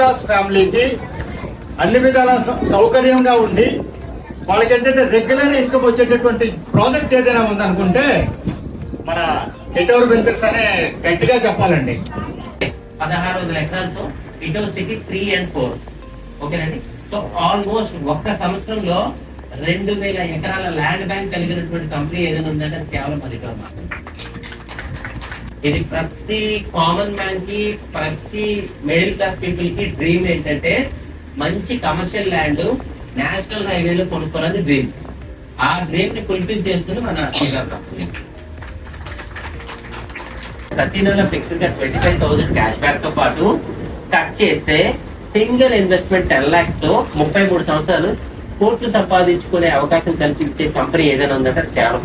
Class ఫ్యామిలీకి అన్ని విధాల సౌకర్యంగా ఉండి వాళ్ళకి ఏంటంటే రెగ్యులర్ ఇన్కమ్ వచ్చేటటువంటి ప్రాజెక్ట్ ఏదైనా ఉందనుకుంటే మన హిటోర్ వెంచర్స్ అనే గట్టిగా చెప్పాలండి. 16,000 ఎకరాలతో హిటోర్ సిటీ 3 and 4 ఓకేనండి. సో ఆల్మోస్ట్ ఒక్క సంవత్సరంలో 2,000 ఎకరాల ల్యాండ్ బ్యాంక్ కలిగినటువంటి కంపెనీ ఏదైనా ఉందంటే అది కేవలం మన హిటోర్ మాత్రమే. ఇది ప్రతి కామన్ మ్యాన్ కి, ప్రతి మిడిల్ క్లాస్ పీపుల్ కి డ్రీమ్ ఏంటంటే మంచి కమర్షియల్ ల్యాండ్ నేషనల్ హైవేలో కొనుక్కోవాలని డ్రీమ్. ఆ డ్రీమ్ ని ఫుల్ఫిల్ చేస్తుంది మన హిటోర్ కంపెనీ. ప్రతి నెల ఫిక్స్డ్ గా 25,000 క్యాష్ బ్యాక్ తో పాటు కట్ చేస్తే సింగిల్ ఇన్వెస్ట్మెంట్ 10 lakhs తో 33 సంవత్సరాలు కోట్లు సంపాదించుకునే అవకాశం కల్పించే కంపెనీ ఏదైనా ఉందంటే కేవలం